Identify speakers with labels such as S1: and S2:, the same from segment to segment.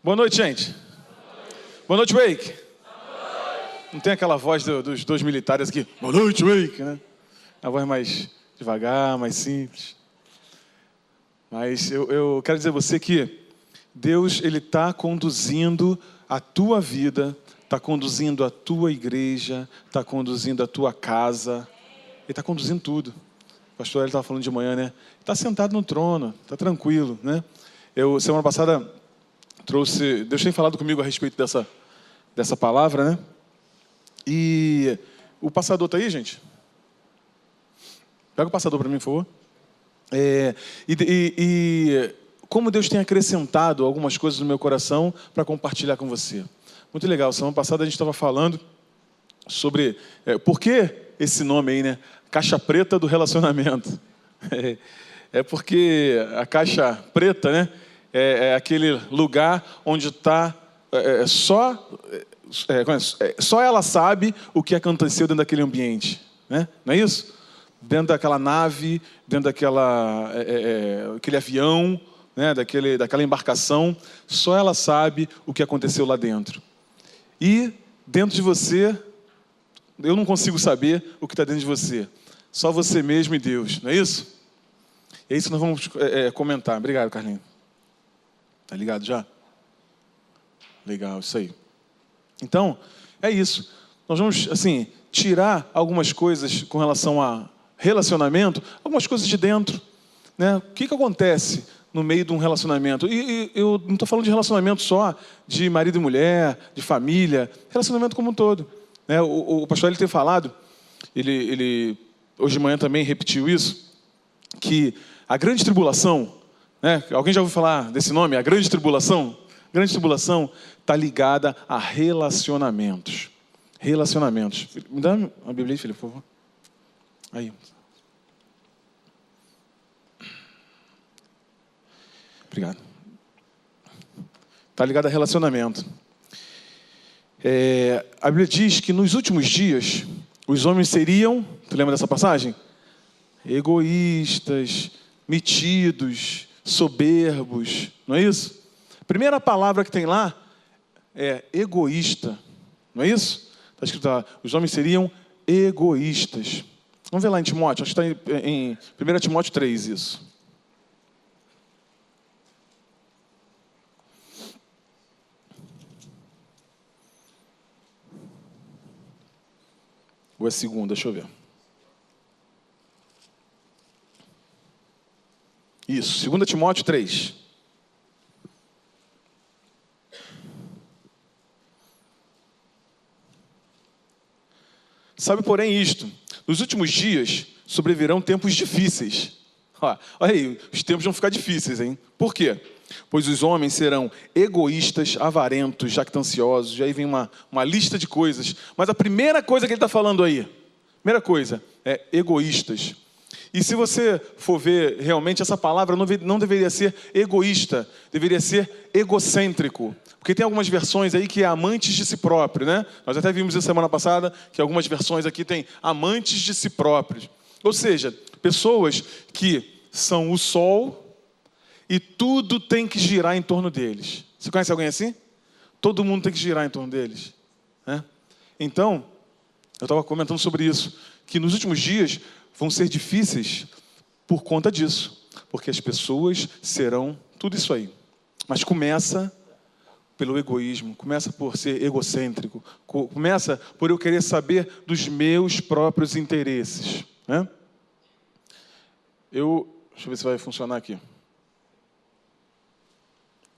S1: Boa noite, gente. Boa noite, Wake. Não tem aquela voz dos dois militares aqui. Boa noite, Wake, né? A voz mais devagar, mais simples. Mas eu quero dizer a você que Deus, Ele está conduzindo a tua vida, está conduzindo a tua igreja, está conduzindo a tua casa. Ele está conduzindo tudo. O pastor ele estava falando de manhã, né? Está sentado no trono, está tranquilo, né? Semana passada, Deus tem falado comigo a respeito dessa palavra, né? E o passador está aí, gente? Pega o passador para mim, por favor. Como Deus tem acrescentado algumas coisas no meu coração para compartilhar com você. Muito legal. Semana passada a gente estava falando sobre por que esse nome aí, né? Caixa preta do relacionamento. É porque a caixa preta, né? É aquele lugar onde está só ela sabe o que aconteceu dentro daquele ambiente, né? Não é isso? Dentro daquela nave, dentro aquele avião, né? daquela embarcação, só ela sabe o que aconteceu lá dentro. E dentro de você, eu não consigo saber o que está dentro de você. Só você mesmo e Deus, não é isso? É isso que nós vamos comentar. Obrigado, Carlinhos. Tá ligado já? Legal, isso aí. Então, é isso. Nós vamos, assim, tirar algumas coisas com relação a relacionamento, algumas coisas de dentro, né? O que acontece no meio de um relacionamento? E eu não estou falando de relacionamento só de marido e mulher, de família, relacionamento como um todo, né? O pastor ele tem falado, ele hoje de manhã também repetiu isso, que a grande tribulação, né? Alguém já ouviu falar desse nome? A grande tribulação? A grande tribulação está ligada a relacionamentos. Relacionamentos. Me dá a Bíblia aí, filho, por favor. Aí. Obrigado. Está ligado a relacionamento. A Bíblia diz que nos últimos dias, os homens seriam, tu lembra dessa passagem? Egoístas, metidos, soberbos, não é isso? A primeira palavra que tem lá é egoísta, não é isso? Está escrito lá, os homens seriam egoístas. Vamos ver lá em Timóteo, acho que está em 1 Timóteo 3 isso. Ou é segunda, deixa eu ver. Isso, 2 Timóteo 3. Sabe, porém, isto: nos últimos dias sobrevirão tempos difíceis. Olha aí, os tempos vão ficar difíceis, hein? Por quê? Pois os homens serão egoístas, avarentos, jactanciosos. E aí vem uma lista de coisas. Mas a primeira coisa que ele está falando aí, primeira coisa, é egoístas. E se você for ver realmente, essa palavra não deveria ser egoísta, deveria ser egocêntrico. Porque tem algumas versões aí que é amantes de si próprio, né? Nós até vimos isso semana passada, que algumas versões aqui tem amantes de si próprios. Ou seja, pessoas que são o sol e tudo tem que girar em torno deles. Você conhece alguém assim? Todo mundo tem que girar em torno deles, né? Então, eu estava comentando sobre isso, que nos últimos dias vão ser difíceis por conta disso. Porque as pessoas serão tudo isso aí. Mas começa pelo egoísmo, começa por ser egocêntrico, começa por eu querer saber dos meus próprios interesses, né? Deixa eu ver se vai funcionar aqui.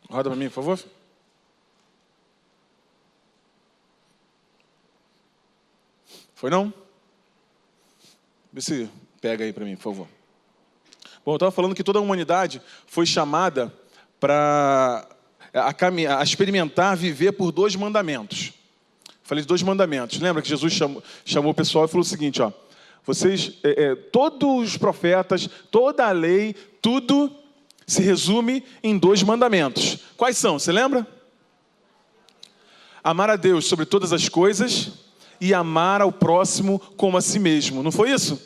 S1: Roda para mim, por favor. Foi não? Vê se pega aí para mim, por favor. Bom, eu estava falando que toda a humanidade foi chamada para a experimentar, viver por 2 mandamentos. Falei de 2 mandamentos. Lembra que Jesus chamou o pessoal e falou o seguinte, ó: vocês, todos os profetas, toda a lei, tudo se resume em 2 mandamentos. Quais são? Você lembra? Amar a Deus sobre todas as coisas e amar ao próximo como a si mesmo. Não foi isso?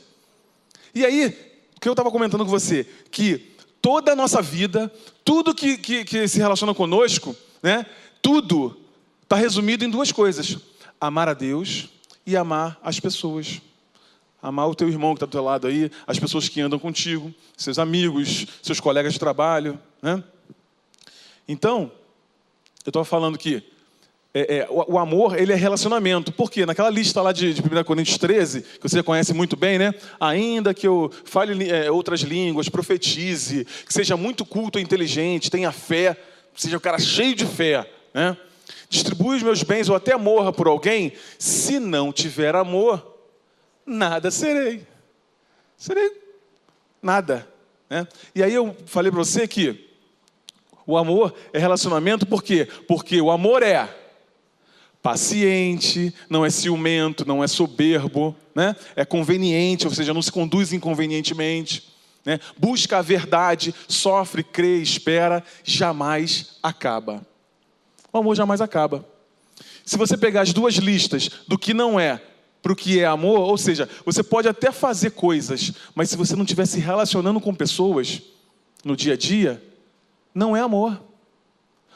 S1: E aí, o que eu estava comentando com você, que toda a nossa vida, tudo que se relaciona conosco, né? Tudo está resumido em duas coisas: amar a Deus e amar as pessoas. Amar o teu irmão que está do teu lado aí, as pessoas que andam contigo, seus amigos, seus colegas de trabalho, né? Então, eu estava falando que o amor, ele é relacionamento. Por quê? Naquela lista lá de 1 Coríntios 13, que você já conhece muito bem, né? Ainda que eu fale outras línguas, profetize, que seja muito culto e inteligente, tenha fé, seja um cara cheio de fé, né? Distribui os meus bens ou até morra por alguém, se não tiver amor, nada serei. Serei nada, né? E aí eu falei para você que o amor é relacionamento, por quê? Porque o amor é paciente, não é ciumento, não é soberbo, né? É conveniente, ou seja, não se conduz inconvenientemente, né? Busca a verdade, sofre, crê, espera, jamais acaba. O amor jamais acaba. Se você pegar as duas listas do que não é para o que é amor, ou seja, você pode até fazer coisas, mas se você não estiver se relacionando com pessoas no dia a dia, não é amor.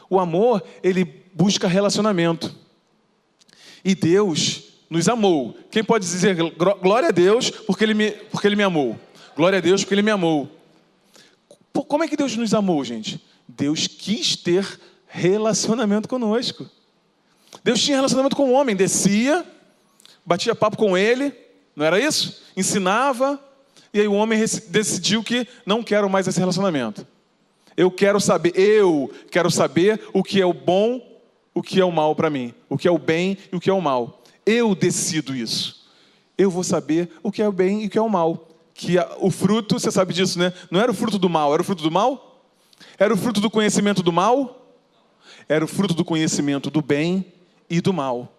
S1: O amor, ele busca relacionamento. E Deus nos amou. Quem pode dizer glória a Deus porque Ele me amou? Glória a Deus porque Ele me amou. Como é que Deus nos amou, gente? Deus quis ter relacionamento conosco. Deus tinha relacionamento com o homem. Descia, batia papo com ele, não era isso? Ensinava, e aí o homem decidiu que não quero mais esse relacionamento. Eu quero saber o que é o bom, o que é o mal para mim. O que é o bem e o que é o mal. Eu decido isso. Eu vou saber o que é o bem e o que é o mal. O fruto, você sabe disso, né? Não era o fruto do mal, era o fruto do mal? Era o fruto do conhecimento do mal? Era o fruto do conhecimento do bem e do mal.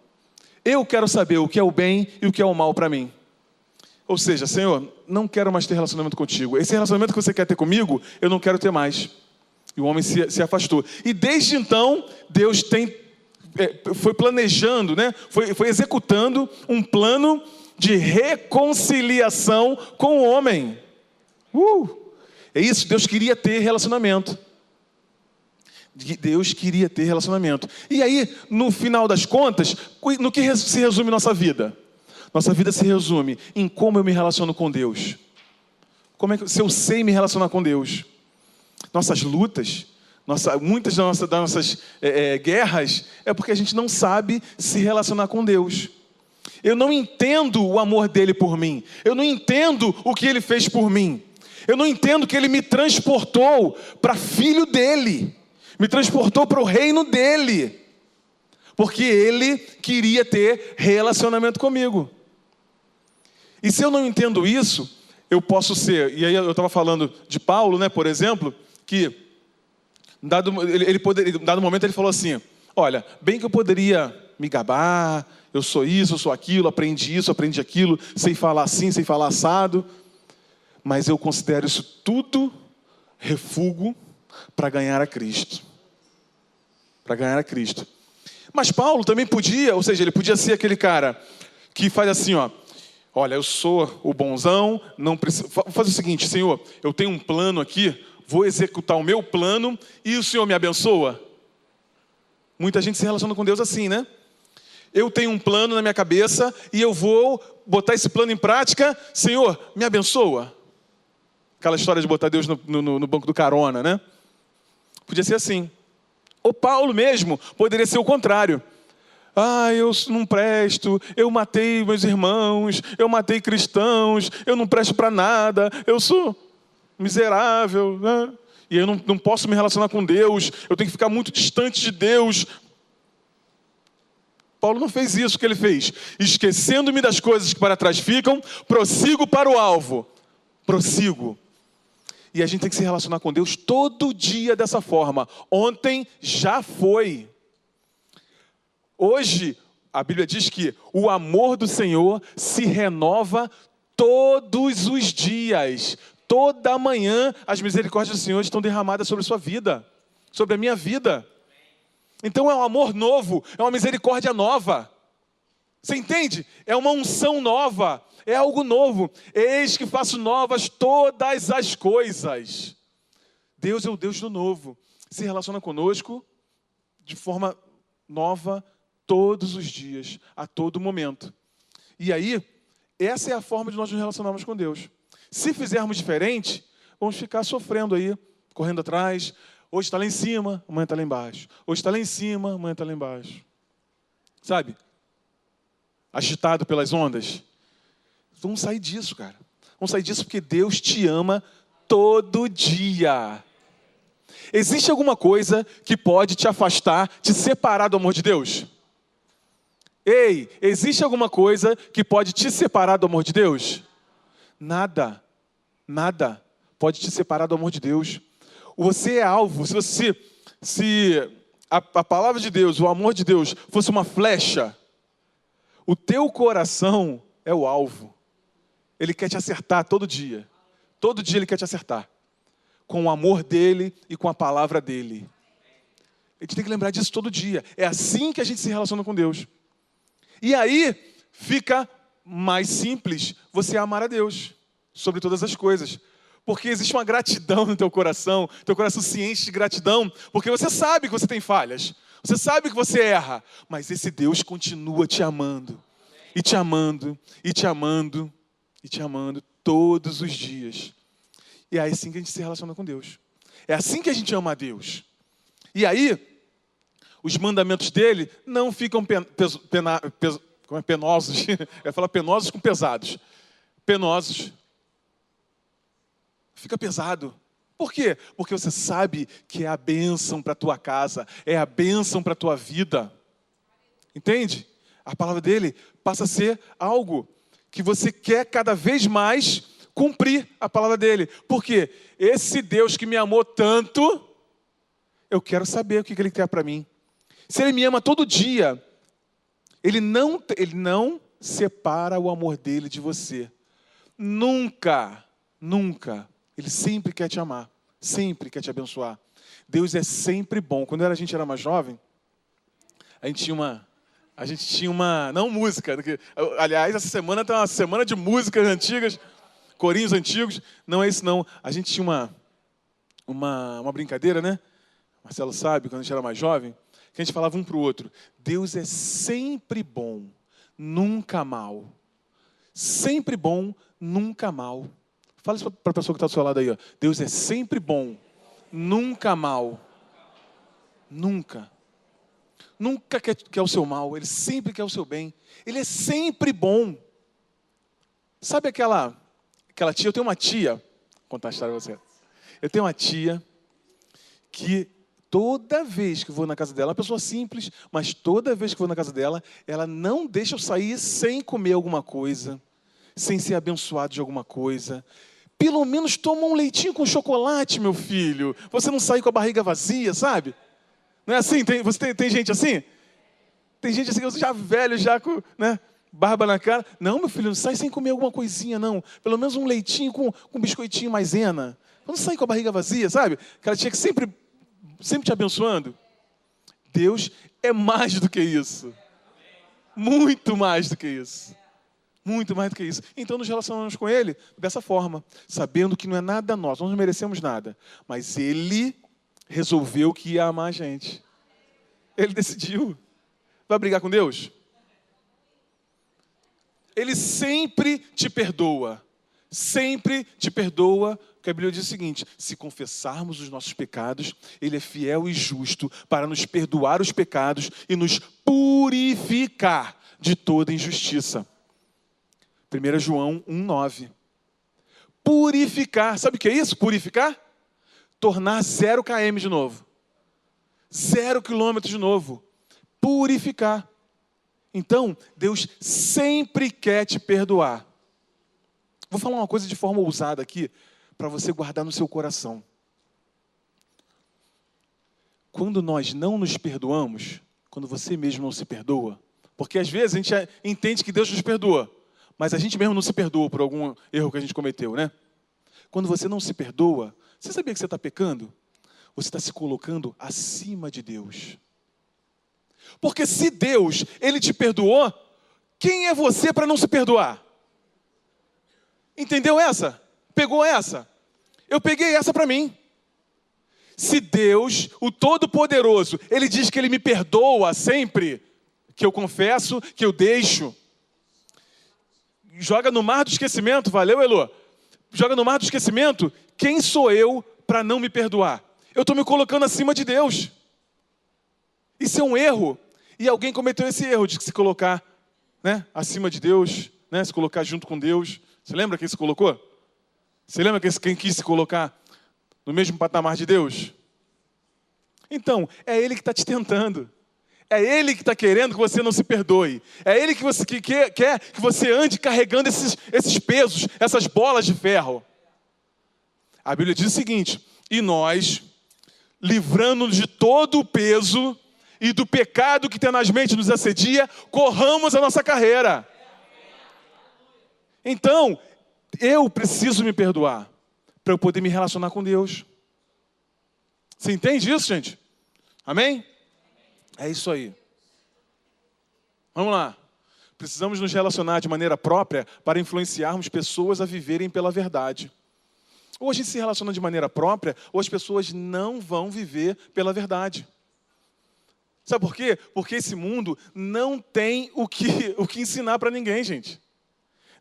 S1: Eu quero saber o que é o bem e o que é o mal para mim. Ou seja, Senhor, não quero mais ter relacionamento contigo. Esse relacionamento que você quer ter comigo, eu não quero ter mais. E o homem se afastou. E desde então, Deus foi planejando, né? Foi executando um plano de reconciliação com o homem. É isso, Deus queria ter relacionamento. Deus queria ter relacionamento. E aí, no final das contas, no que se resume nossa vida? Nossa vida se resume em como eu me relaciono com Deus. Se eu sei me relacionar com Deus. Nossas lutas, muitas das nossas guerras, é porque a gente não sabe se relacionar com Deus. Eu não entendo o amor dele por mim. Eu não entendo o que ele fez por mim. Eu não entendo que ele me transportou para filho dele. Me transportou para o reino dele. Porque ele queria ter relacionamento comigo. E se eu não entendo isso, eu posso ser... E aí eu estava falando de Paulo, né, por exemplo, que em dado momento ele falou assim, olha, bem que eu poderia me gabar, eu sou isso, eu sou aquilo, aprendi aquilo, sei falar assim, sei falar assado, mas eu considero isso tudo refúgio para ganhar a Cristo. Para ganhar a Cristo. Mas Paulo também podia, ou seja, ele podia ser aquele cara que faz assim, ó, olha, eu sou o bonzão, não preciso... Faz o seguinte, Senhor, eu tenho um plano aqui, vou executar o meu plano e o Senhor me abençoa. Muita gente se relaciona com Deus assim, né? Eu tenho um plano na minha cabeça e eu vou botar esse plano em prática. Senhor, me abençoa. Aquela história de botar Deus no banco do carona, né? Podia ser assim. O Paulo mesmo poderia ser o contrário. Eu não presto, eu matei meus irmãos, eu matei cristãos, eu não presto para nada, eu sou miserável, né? E eu não posso me relacionar com Deus, eu tenho que ficar muito distante de Deus. Paulo não fez isso, o que ele fez? Esquecendo-me das coisas que para trás ficam, prossigo para o alvo. Prossigo. E a gente tem que se relacionar com Deus todo dia dessa forma. Ontem já foi. Hoje, a Bíblia diz que o amor do Senhor se renova todos os dias. Toda manhã, as misericórdias do Senhor estão derramadas sobre a sua vida, sobre a minha vida. Então é um amor novo, é uma misericórdia nova. Você entende? É uma unção nova, é algo novo. Eis que faço novas todas as coisas. Deus é o Deus do novo. Se relaciona conosco de forma nova todos os dias, a todo momento. E aí, essa é a forma de nós nos relacionarmos com Deus. Se fizermos diferente, vamos ficar sofrendo aí, correndo atrás. Hoje está lá em cima, amanhã está lá embaixo. Hoje está lá em cima, amanhã está lá embaixo. Sabe? Agitado pelas ondas. Vamos sair disso, cara. Vamos sair disso porque Deus te ama todo dia. Existe alguma coisa que pode te afastar, te separar do amor de Deus? Ei, existe alguma coisa que pode te separar do amor de Deus? Nada. Nada pode te separar do amor de Deus. Você é alvo. Se a palavra de Deus, o amor de Deus, fosse uma flecha, o teu coração é o alvo. Ele quer te acertar todo dia. Todo dia ele quer te acertar. Com o amor dele e com a palavra dele. A gente tem que lembrar disso todo dia. É assim que a gente se relaciona com Deus. E aí fica mais simples você amar a Deus sobre todas as coisas. Porque existe uma gratidão no teu coração se enche de gratidão, porque você sabe que você tem falhas, você sabe que você erra, mas esse Deus continua te amando, e te amando, e te amando, e te amando todos os dias. E é assim que a gente se relaciona com Deus. É assim que a gente ama a Deus. E aí, os mandamentos dele não ficam penosos. Eu ia falar penosos com pesados. Penosos. Fica pesado. Por quê? Porque você sabe que é a bênção para a tua casa, é a bênção para a tua vida. Entende? A palavra dele passa a ser algo que você quer cada vez mais cumprir a palavra dele. Por quê? Esse Deus que me amou tanto, eu quero saber o que ele quer para mim. Se ele me ama todo dia, ele não separa o amor dele de você. Nunca, nunca. Ele sempre quer te amar, sempre quer te abençoar. Deus é sempre bom. Quando a gente era mais jovem, a gente tinha uma não música, aliás, essa semana tem uma semana de músicas antigas, corinhos antigos, não é isso não. A gente tinha uma brincadeira, né? Marcelo sabe, quando a gente era mais jovem, que a gente falava um para o outro: Deus é sempre bom, nunca mal. Sempre bom, nunca mal. Fala isso para a pessoa que está do seu lado aí. Ó. Deus é sempre bom, nunca mal. Nunca. Nunca quer o seu mal, Ele sempre quer o seu bem. Ele é sempre bom. Sabe aquela tia? Eu tenho uma tia, vou contar a história para você. Eu tenho uma tia que toda vez que eu vou na casa dela, uma pessoa simples, mas toda vez que eu vou na casa dela, ela não deixa eu sair sem comer alguma coisa, sem ser abençoado de alguma coisa. Pelo menos toma um leitinho com chocolate, meu filho. Você não sai com a barriga vazia, sabe? Não é assim? Tem gente assim? Tem gente assim, que você já velho, já com barba na cara. Não, meu filho, não sai sem comer alguma coisinha, não. Pelo menos um leitinho com um biscoitinho maisena. Não sai com a barriga vazia, sabe? Aquela tia que sempre te abençoando. Deus é mais do que isso. Muito mais do que isso. Muito mais do que isso. Então nos relacionamos com Ele dessa forma, sabendo que não é nada nosso, nós não merecemos nada. Mas Ele resolveu que ia amar a gente. Ele decidiu. Vai brigar com Deus? Ele sempre te perdoa. Sempre te perdoa. Porque a Bíblia diz o seguinte: se confessarmos os nossos pecados, Ele é fiel e justo para nos perdoar os pecados e nos purificar de toda injustiça. 1 João 1,9. Purificar. Sabe o que é isso? Purificar? Tornar 0 km de novo. 0 quilômetro de novo. Purificar. Então, Deus sempre quer te perdoar. Vou falar uma coisa de forma ousada aqui, para você guardar no seu coração. Quando nós não nos perdoamos, quando você mesmo não se perdoa, porque às vezes a gente entende que Deus nos perdoa, mas a gente mesmo não se perdoa por algum erro que a gente cometeu, né? Quando você não se perdoa, você sabia que você está pecando? Você está se colocando acima de Deus. Porque se Deus, Ele te perdoou, quem é você para não se perdoar? Entendeu essa? Pegou essa? Eu peguei essa para mim. Se Deus, o Todo-Poderoso, Ele diz que Ele me perdoa sempre, que eu confesso, que eu deixo, joga no mar do esquecimento, valeu, Elô? Joga no mar do esquecimento, quem sou eu para não me perdoar? Eu estou me colocando acima de Deus. Isso é um erro. E alguém cometeu esse erro de se colocar, né, acima de Deus, né, se colocar junto com Deus. Você lembra quem se colocou? Você lembra quem quis se colocar no mesmo patamar de Deus? Então, é Ele que está te tentando. É Ele que está querendo que você não se perdoe. É Ele que quer que você ande carregando esses pesos, essas bolas de ferro. A Bíblia diz o seguinte: e nós, livrando-nos de todo o peso e do pecado que tenazmente nos assedia, corramos a nossa carreira. Então, eu preciso me perdoar para eu poder me relacionar com Deus. Você entende isso, gente? Amém? É isso aí. Vamos lá. Precisamos nos relacionar de maneira própria para influenciarmos pessoas a viverem pela verdade. Ou a gente se relaciona de maneira própria, ou as pessoas não vão viver pela verdade. Sabe por quê? Porque esse mundo não tem o que ensinar para ninguém, gente.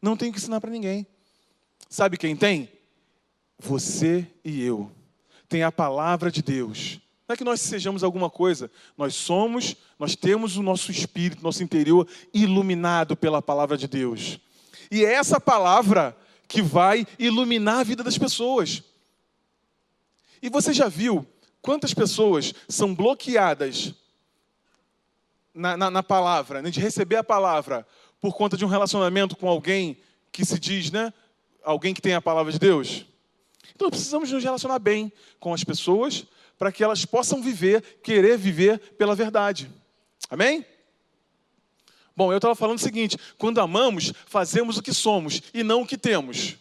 S1: Não tem o que ensinar para ninguém. Sabe quem tem? Você e eu. Tem a palavra de Deus. Não é que nós sejamos alguma coisa. Nós temos o nosso espírito, nosso interior iluminado pela palavra de Deus. E é essa palavra que vai iluminar a vida das pessoas. E você já viu quantas pessoas são bloqueadas na palavra, né, de receber a palavra, por conta de um relacionamento com alguém que se diz, né, alguém que tem a palavra de Deus? Então precisamos nos relacionar bem com as pessoas para que elas possam querer viver pela verdade. Amém? Bom, eu estava falando o seguinte: quando amamos, fazemos o que somos e não o que temos.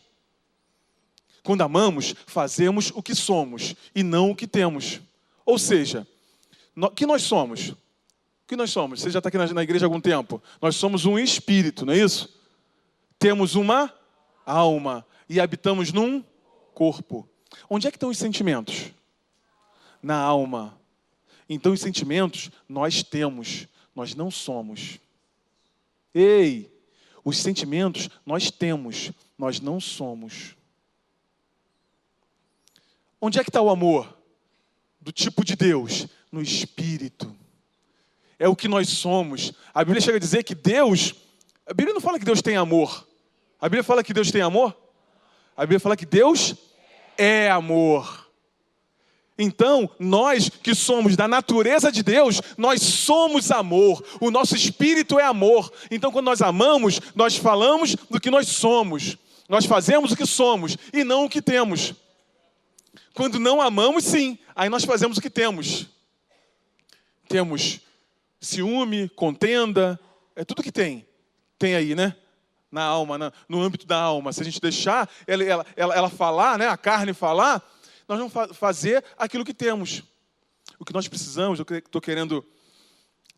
S1: Quando amamos, fazemos o que somos e não o que temos. Ou seja, o que nós somos? O que nós somos? Você já está aqui na igreja há algum tempo. Nós somos um espírito, não é isso? Temos uma alma e habitamos num corpo. Onde é que estão os sentimentos? Na alma. Então os sentimentos nós temos, nós não somos. Ei, os sentimentos nós temos, nós não somos. Onde é que está o amor? Do tipo de Deus? No Espírito. É o que nós somos. A Bíblia chega a dizer que Deus... A Bíblia não fala que Deus tem amor. A Bíblia fala que Deus tem amor? A Bíblia fala que Deus é amor. Então, nós que somos da natureza de Deus, nós somos amor. O nosso espírito é amor. Então, quando nós amamos, nós falamos do que nós somos. Nós fazemos o que somos e não o que temos. Quando não amamos, sim, aí nós fazemos o que temos. Temos ciúme, contenda, é tudo que tem. Tem aí, né? Na alma, no âmbito da alma. Se a gente deixar ela falar, né? A carne falar, nós vamos fazer aquilo que temos. O que nós precisamos, eu estou querendo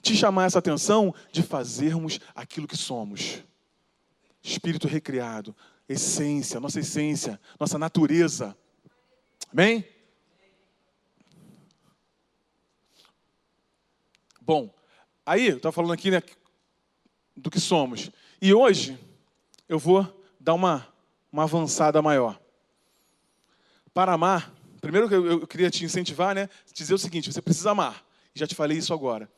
S1: te chamar essa atenção de fazermos aquilo que somos. Espírito recriado, essência, nossa natureza. Amém? Bom, aí eu estava falando aqui, né, do que somos. E hoje eu vou dar uma avançada maior. Para amar, primeiro eu queria te incentivar, né, dizer o seguinte: você precisa amar. Já te falei isso agora.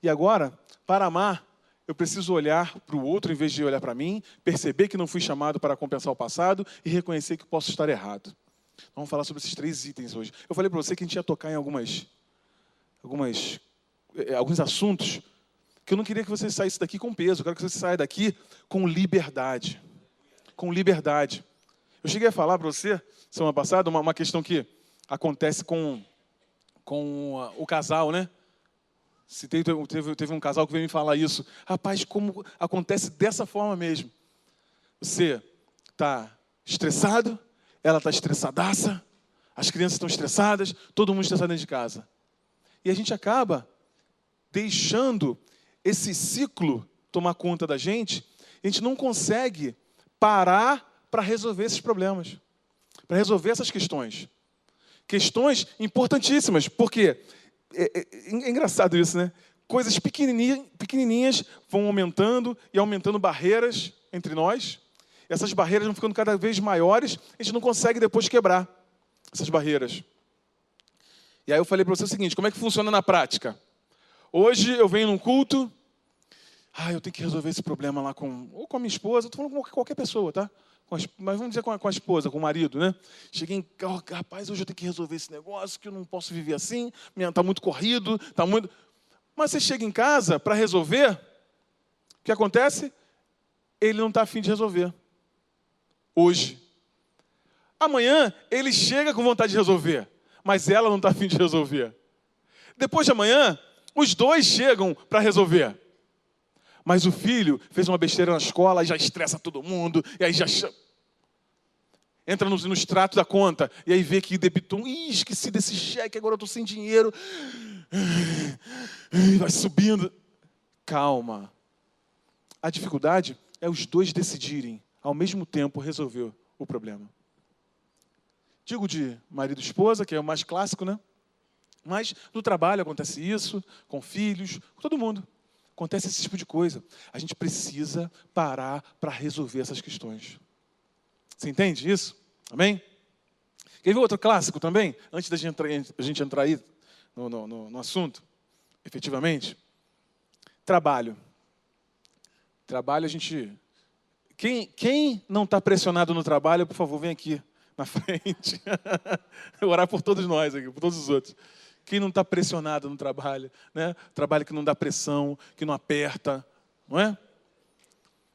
S1: E agora, para amar, eu preciso olhar para o outro em vez de olhar para mim, perceber que não fui chamado para compensar o passado e reconhecer que posso estar errado. Vamos falar sobre esses 3 itens hoje. Eu falei para você que a gente ia tocar em alguns assuntos que eu não queria que você saísse daqui com peso. Eu quero que você saia daqui com liberdade. Com liberdade. Eu cheguei a falar para você, semana passada, uma questão que acontece com o casal, né? Teve um casal que veio me falar isso. Rapaz, como acontece dessa forma mesmo. Você está estressado, ela está estressadaça, as crianças estão estressadas, todo mundo estressado dentro de casa. E a gente acaba deixando esse ciclo tomar conta da gente, e a gente não consegue parar para resolver esses problemas, para resolver essas questões. Questões importantíssimas, porque é engraçado isso, né? Coisas pequenininhas vão aumentando e aumentando barreiras entre nós. Essas barreiras vão ficando cada vez maiores, a gente não consegue depois quebrar essas barreiras. E aí eu falei para você o seguinte, como é que funciona na prática? Hoje eu venho num culto, eu tenho que resolver esse problema lá ou com a minha esposa, estou falando com qualquer pessoa, tá? Mas vamos dizer com a esposa, com o marido, né? Cheguei em casa, rapaz, hoje eu tenho que resolver esse negócio, que eu não posso viver assim, está muito corrido, está muito... Mas você chega em casa para resolver, o que acontece? Ele não está afim de resolver. Hoje. Amanhã, ele chega com vontade de resolver, mas ela não está afim de resolver. Depois de amanhã, os dois chegam para resolver. Mas o filho fez uma besteira na escola, e já estressa todo mundo, e aí já entra no extrato da conta, e aí vê que debitou, esqueci desse cheque, agora eu estou sem dinheiro. Vai subindo. Calma. A dificuldade é os dois decidirem, ao mesmo tempo, resolver o problema. Digo de marido e esposa, que é o mais clássico, né? Mas no trabalho acontece isso, com filhos, com todo mundo. Acontece esse tipo de coisa. A gente precisa parar para resolver essas questões. Você entende isso? Amém? Quer ver outro clássico também? Antes da gente entrar aí no assunto, efetivamente. Trabalho. Trabalho a gente... Quem não está pressionado no trabalho, por favor, vem aqui na frente. Eu orar por todos nós aqui, por todos os outros. Quem não está pressionado no trabalho, né? Trabalho que não dá pressão, que não aperta, não é?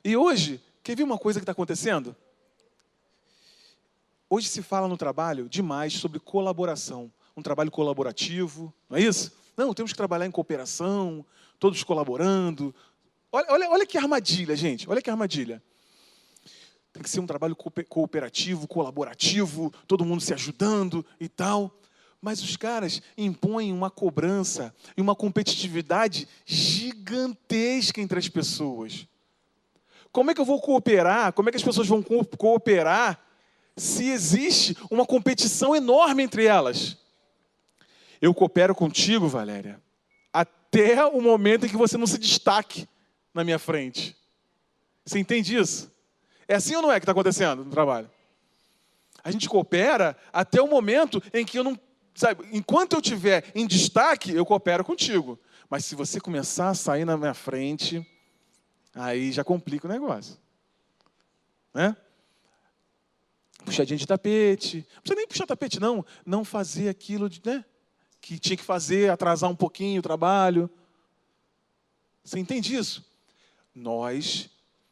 S1: E hoje, quer ver uma coisa que está acontecendo? Hoje se fala no trabalho demais sobre colaboração. Um trabalho colaborativo, não é isso? Não, temos que trabalhar em cooperação, todos colaborando. Olha que armadilha, gente, olha que armadilha. Tem que ser um trabalho cooperativo, colaborativo, todo mundo se ajudando e tal. Mas os caras impõem uma cobrança e uma competitividade gigantesca entre as pessoas. Como é que eu vou cooperar? Como é que as pessoas vão cooperar se existe uma competição enorme entre elas? Eu coopero contigo, Valéria, até o momento em que você não se destaque na minha frente. Você entende isso? É assim ou não é que está acontecendo no trabalho? A gente coopera até o momento em que eu não... Sabe, enquanto eu estiver em destaque, eu coopero contigo. Mas se você começar a sair na minha frente, aí já complica o negócio. Né? Puxadinha de tapete. Não precisa nem puxar tapete, não. Não fazer aquilo né, que tinha que fazer, atrasar um pouquinho o trabalho. Você entende isso? Nós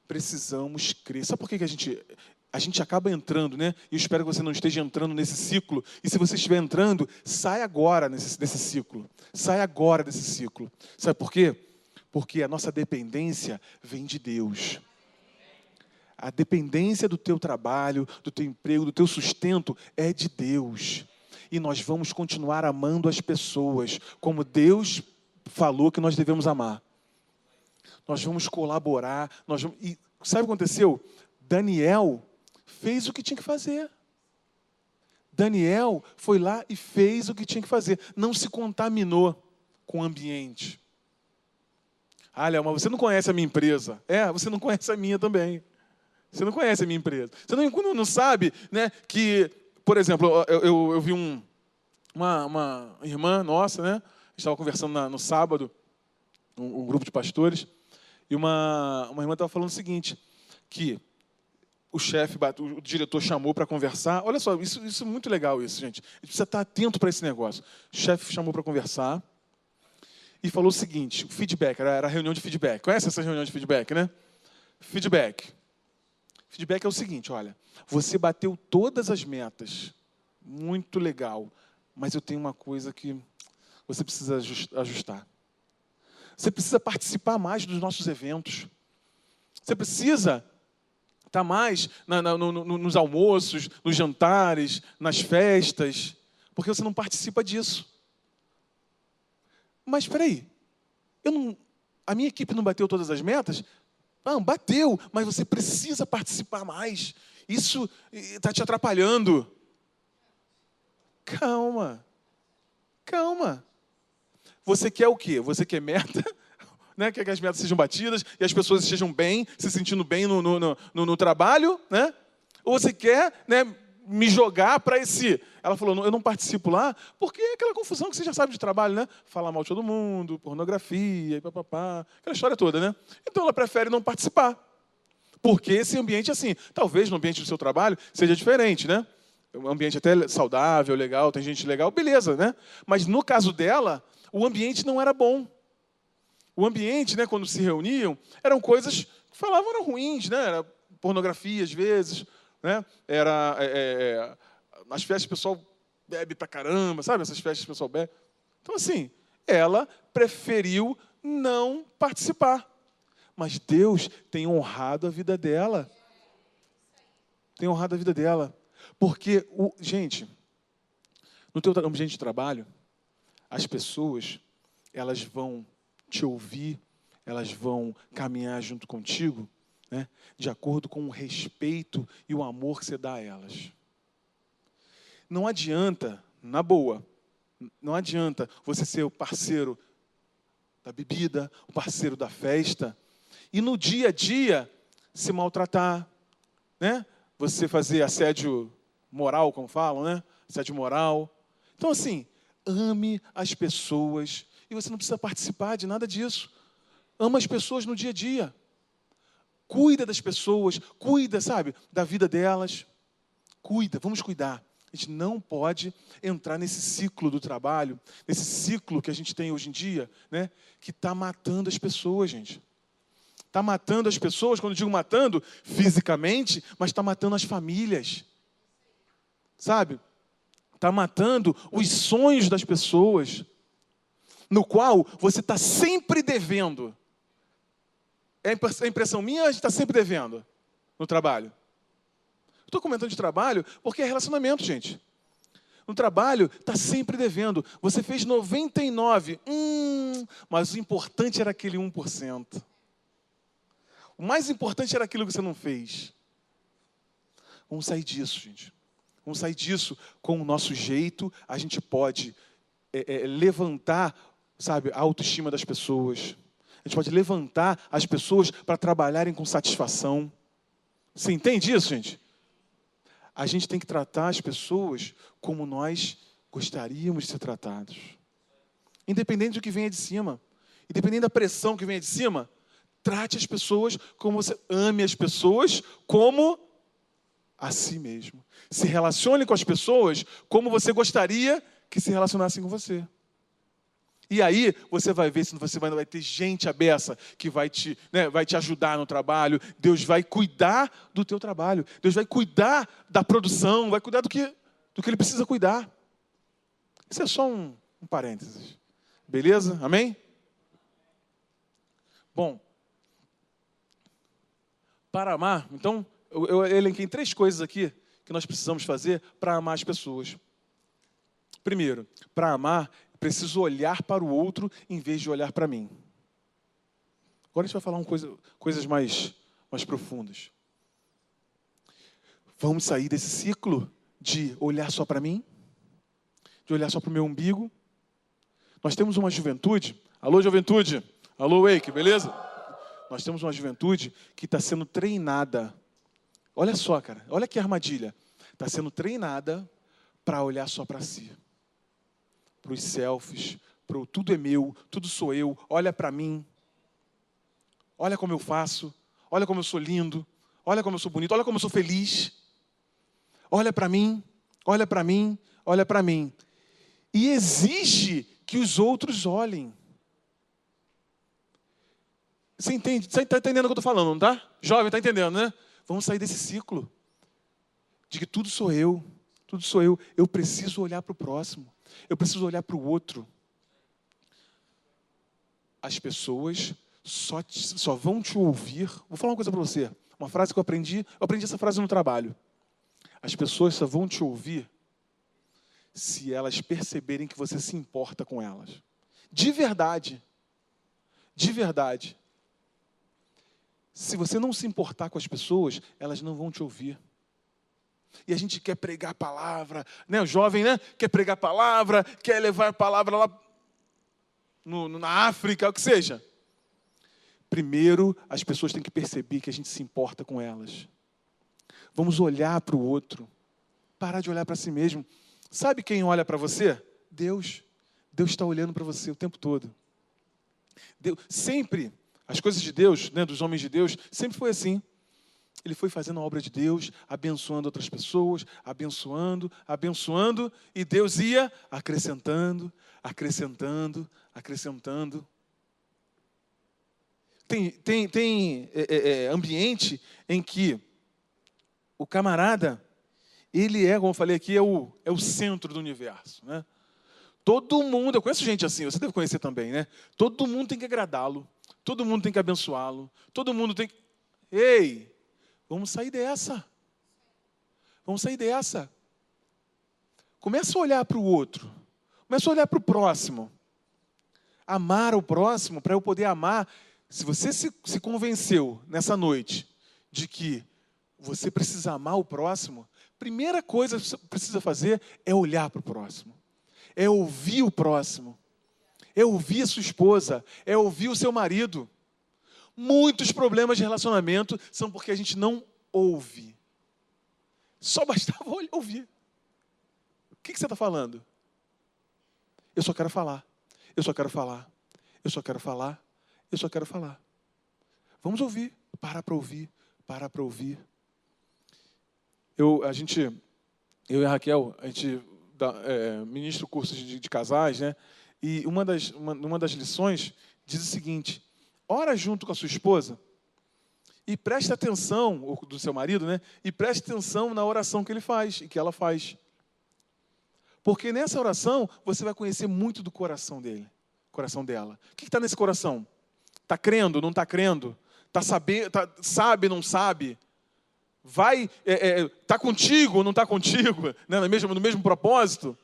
S1: precisamos crer. Sabe por que a gente acaba entrando, né? E eu espero que você não esteja entrando nesse ciclo. E se você estiver entrando, sai agora desse ciclo. Sai agora desse ciclo. Sabe por quê? Porque a nossa dependência vem de Deus. A dependência do teu trabalho, do teu emprego, do teu sustento é de Deus. E nós vamos continuar amando as pessoas como Deus falou que nós devemos amar. Nós vamos colaborar. E sabe o que aconteceu? Daniel fez o que tinha que fazer. Daniel foi lá e fez o que tinha que fazer. Não se contaminou com o ambiente. Léo, mas você não conhece a minha empresa. Você não conhece a minha também. Você não conhece a minha empresa. Você não sabe, né, que, por exemplo, eu vi uma irmã nossa, né? A gente estava conversando no sábado, um grupo de pastores, e uma irmã estava falando o seguinte, que o chefe, o diretor chamou para conversar. Olha só, isso é muito legal, isso, gente. A gente precisa estar atento para esse negócio. O chefe chamou para conversar e falou o seguinte, o feedback, era a reunião de feedback. Conhece essa reunião de feedback, né? Feedback. Feedback é o seguinte, olha, você bateu todas as metas, muito legal, mas eu tenho uma coisa que você precisa ajustar. Você precisa participar mais dos nossos eventos. Você precisa estar mais nos almoços, nos jantares, nas festas, porque você não participa disso. Mas espera aí, a minha equipe não bateu todas as metas? Não, bateu, mas você precisa participar mais. Isso está te atrapalhando. Calma. Calma. Você quer o quê? Você quer meta? Né? Quer que as metas sejam batidas e as pessoas estejam bem, se sentindo bem no trabalho? Né? Ou você quer, né, me jogar para esse... Ela falou, eu não participo lá, porque é aquela confusão que você já sabe de trabalho, né? Falar mal de todo mundo, pornografia, papapá, aquela história toda, né? Então ela prefere não participar. Porque esse ambiente, assim, talvez no ambiente do seu trabalho seja diferente, né? Um ambiente até saudável, legal, tem gente legal, beleza, né? Mas no caso dela, o ambiente não era bom. O ambiente, né, quando se reuniam, eram coisas que falavam eram ruins, né? Era pornografia, às vezes, né? Nas festas o pessoal bebe pra caramba, sabe? Essas festas o pessoal bebe. Então, assim, ela preferiu não participar. Mas Deus tem honrado a vida dela. Tem honrado a vida dela. Porque, gente, no teu ambiente de trabalho, as pessoas, elas vão te ouvir, elas vão caminhar junto contigo, né, de acordo com o respeito e o amor que você dá a elas. Não adianta, na boa, não adianta você ser o parceiro da bebida, o parceiro da festa, e no dia a dia se maltratar, né? Você fazer assédio moral, como falam, né? Assédio moral. Então, assim, ame as pessoas e você não precisa participar de nada disso. Ama as pessoas no dia a dia. Cuida das pessoas, cuida, sabe, da vida delas. Cuida, vamos cuidar. A gente não pode entrar nesse ciclo do trabalho, nesse ciclo que a gente tem hoje em dia, né, que está matando as pessoas, gente. Está matando as pessoas, quando eu digo matando, fisicamente, mas está matando as famílias. Sabe? Está matando os sonhos das pessoas, no qual você está sempre devendo. É a impressão minha, a gente está sempre devendo no trabalho. Estou comentando de trabalho porque é relacionamento, gente. No trabalho, está sempre devendo. Você fez 99, mas o importante era aquele 1%. O mais importante era aquilo que você não fez. Vamos sair disso, gente. Vamos sair disso com o nosso jeito. A gente pode levantar, sabe, a autoestima das pessoas. A gente pode levantar as pessoas para trabalharem com satisfação. Você entende isso, gente? A gente tem que tratar as pessoas como nós gostaríamos de ser tratados. Independente do que venha de cima. Independente da pressão que venha de cima. Trate as pessoas como você... Ame as pessoas como a si mesmo. Se relacione com as pessoas como você gostaria que se relacionassem com você. E aí você vai ver se você vai ter gente à beça que vai te ajudar no trabalho. Deus vai cuidar do teu trabalho. Deus vai cuidar da produção, vai cuidar do que Ele precisa cuidar. Isso é só um parênteses. Beleza? Amém? Bom, para amar, então, eu elenquei 3 coisas aqui que nós precisamos fazer para amar as pessoas. Primeiro, para amar, preciso olhar para o outro em vez de olhar para mim. Agora a gente vai falar coisas mais profundas. Vamos sair desse ciclo de olhar só para mim, de olhar só para o meu umbigo. Nós temos uma juventude, alô juventude, alô Wake, beleza? Nós temos uma juventude que está sendo treinada. Olha só, cara, olha que armadilha. Está sendo treinada para olhar só para si. Para os selfies, para o tudo é meu, tudo sou eu, olha para mim. Olha como eu faço, olha como eu sou lindo, olha como eu sou bonito, olha como eu sou feliz. Olha para mim, olha para mim, olha para mim. E exige que os outros olhem. Você entende? Você está entendendo o que eu estou falando, não está? Jovem, está entendendo, né? Vamos sair desse ciclo. De que tudo sou eu. Tudo sou eu. Eu preciso olhar para o próximo. Eu preciso olhar para o outro. As pessoas só vão te ouvir. Vou falar uma coisa para você. Uma frase que eu aprendi essa frase no trabalho. As pessoas só vão te ouvir se elas perceberem que você se importa com elas. De verdade. De verdade. Se você não se importar com as pessoas, elas não vão te ouvir. E a gente quer pregar a palavra, né? O jovem, né? Quer pregar a palavra, quer levar a palavra lá na África, o que seja. Primeiro, as pessoas têm que perceber que a gente se importa com elas. Vamos olhar para o outro. Parar de olhar para si mesmo. Sabe quem olha para você? Deus. Deus está olhando para você o tempo todo. Deus, sempre, as coisas de Deus, né, dos homens de Deus, sempre foi assim. Ele foi fazendo a obra de Deus, abençoando outras pessoas, abençoando, abençoando, e Deus ia acrescentando, acrescentando, acrescentando. Tem ambiente em que o camarada, ele como eu falei aqui, é o centro do universo, né? Todo mundo, eu conheço gente assim, você deve conhecer também, né? Todo mundo tem que agradá-lo, todo mundo tem que abençoá-lo, todo mundo tem que... Ei, vamos sair dessa. Vamos sair dessa. Começa a olhar para o outro, começa a olhar para o próximo. Amar o próximo, para eu poder amar. Se você se convenceu nessa noite de que você precisa amar o próximo, primeira coisa que você precisa fazer é olhar para o próximo. É ouvir o próximo. É ouvir a sua esposa. É ouvir o seu marido. Muitos problemas de relacionamento são porque a gente não ouve. Só bastava ouvir. O que você está falando? Eu só quero falar. Eu só quero falar. Eu só quero falar. Eu só quero falar. Vamos ouvir. Para para ouvir. Para para ouvir. Eu e a Raquel, a gente ministra cursos de casais, né? E uma das lições diz o seguinte: ora junto com a sua esposa e preste atenção, ou do seu marido, né? E preste atenção na oração que ele faz e que ela faz. Porque nessa oração você vai conhecer muito do coração dele, coração dela. O que está nesse coração? Está crendo, não está crendo? Está sabendo, sabe, não sabe? Vai, está contigo ou não está contigo? Né? No mesmo propósito?